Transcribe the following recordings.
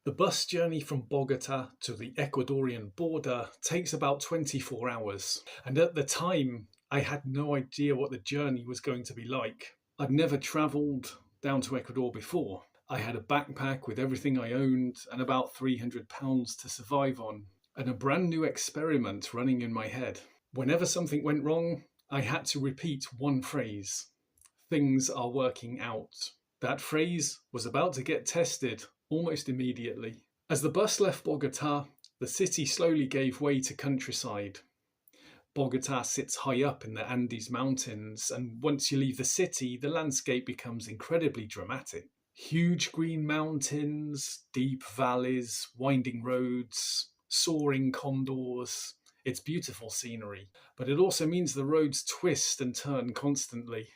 The bus journey from Bogotá to the Ecuadorian border takes about 24 hours, and at the time I had no idea what the journey was going to be like. I'd never travelled down to Ecuador before. I had a backpack with everything I owned and about £300 to survive on, and a brand new experiment running in my head. Whenever something went wrong, I had to repeat one phrase: things are working out. That phrase was about to get tested almost immediately. As the bus left Bogotá, the city slowly gave way to countryside. Bogotá sits high up in the Andes Mountains, and once you leave the city, the landscape becomes incredibly dramatic. Huge green mountains, deep valleys, winding roads, soaring condors. It's beautiful scenery, but it also means the roads twist and turn constantly.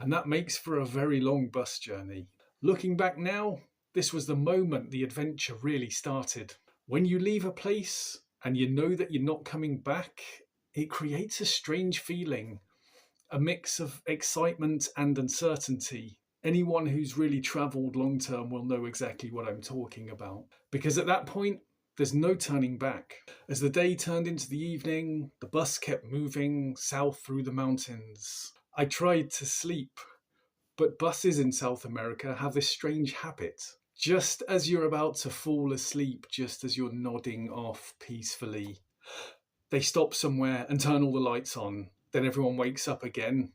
And that makes for a very long bus journey. Looking back now, this was the moment the adventure really started. When you leave a place and you know that you're not coming back, it creates a strange feeling, a mix of excitement and uncertainty. Anyone who's really travelled long term will know exactly what I'm talking about. Because at that point, there's no turning back. As the day turned into the evening, the bus kept moving south through the mountains. I tried to sleep, but buses in South America have this strange habit. Just as you're about to fall asleep, just as you're nodding off peacefully, they stop somewhere and turn all the lights on. Then everyone wakes up again.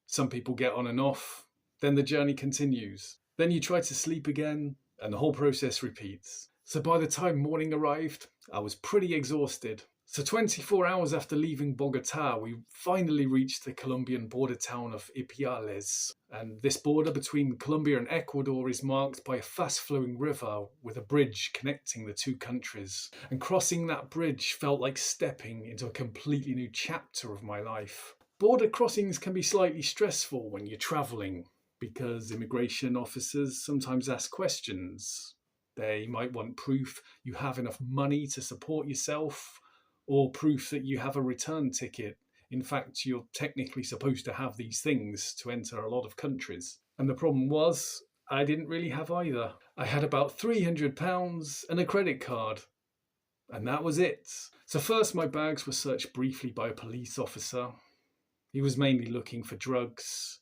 Some people get on and off. Then the journey continues. Then you try to sleep again, and the whole process repeats. So by the time morning arrived, I was pretty exhausted. So 24 hours after leaving Bogotá, we finally reached the Colombian border town of Ipiales. And this border between Colombia and Ecuador is marked by a fast-flowing river with a bridge connecting the two countries. And crossing that bridge felt like stepping into a completely new chapter of my life. Border crossings can be slightly stressful when you're travelling because immigration officers sometimes ask questions. They might want proof you have enough money to support yourself, or proof that you have a return ticket. In fact, you're technically supposed to have these things to enter a lot of countries. And the problem was, I didn't really have either. I had about £300 and a credit card. And that was it. So first my bags were searched briefly by a police officer. He was mainly looking for drugs,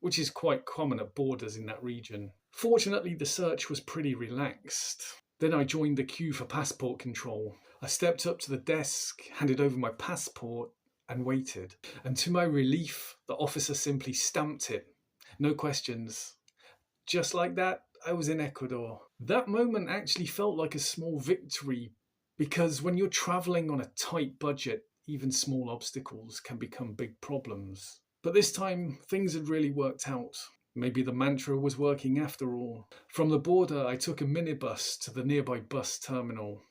which is quite common at borders in that region. Fortunately, the search was pretty relaxed. Then I joined the queue for passport control. I stepped up to the desk, handed over my passport, and waited. And to my relief, the officer simply stamped it. No questions. Just like that, I was in Ecuador. That moment actually felt like a small victory, because when you're travelling on a tight budget, even small obstacles can become big problems. But this time, things had really worked out. Maybe the mantra was working after all. From the border, I took a minibus to the nearby bus terminal.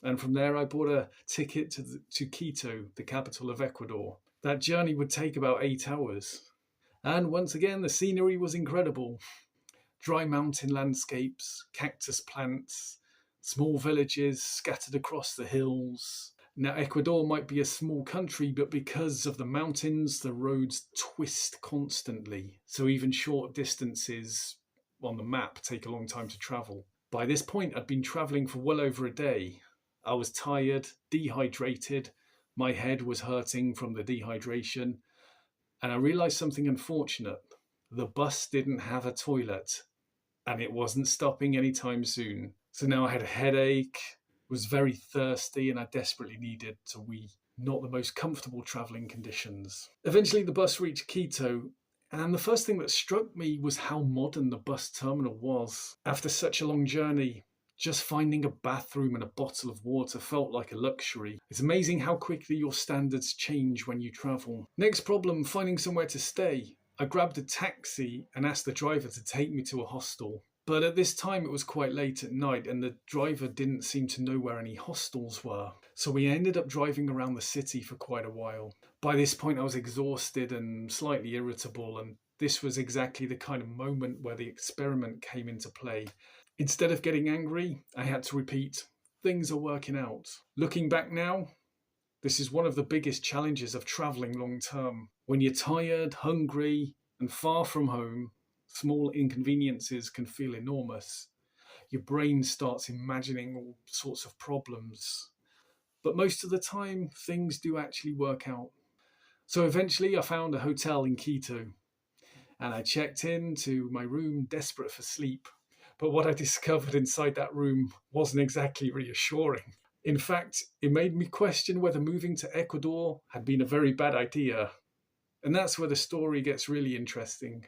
And from there, I bought a ticket to Quito, the capital of Ecuador. That journey would take about 8 hours. And once again, the scenery was incredible. Dry mountain landscapes, cactus plants, small villages scattered across the hills. Now, Ecuador might be a small country, but because of the mountains, the roads twist constantly. So even short distances on the map take a long time to travel. By this point, I'd been travelling for well over a day. I was tired, dehydrated, my head was hurting from the dehydration, and I realised something unfortunate. The bus didn't have a toilet, and it wasn't stopping anytime soon. So now I had a headache, was very thirsty, and I desperately needed to wee. Not the most comfortable travelling conditions. Eventually the bus reached Quito, and the first thing that struck me was how modern the bus terminal was. After such a long journey, just finding a bathroom and a bottle of water felt like a luxury. It's amazing how quickly your standards change when you travel. Next problem, finding somewhere to stay. I grabbed a taxi and asked the driver to take me to a hostel. But at this time it was quite late at night and the driver didn't seem to know where any hostels were. So we ended up driving around the city for quite a while. By this point I was exhausted and slightly irritable, and this was exactly the kind of moment where the experiment came into play. Instead of getting angry, I had to repeat, things are working out. Looking back now, this is one of the biggest challenges of travelling long term. When you're tired, hungry, and far from home, small inconveniences can feel enormous. Your brain starts imagining all sorts of problems. But most of the time, things do actually work out. So eventually, I found a hotel in Quito and I checked into my room desperate for sleep. But what I discovered inside that room wasn't exactly reassuring. In fact, it made me question whether moving to Ecuador had been a very bad idea. And that's where the story gets really interesting.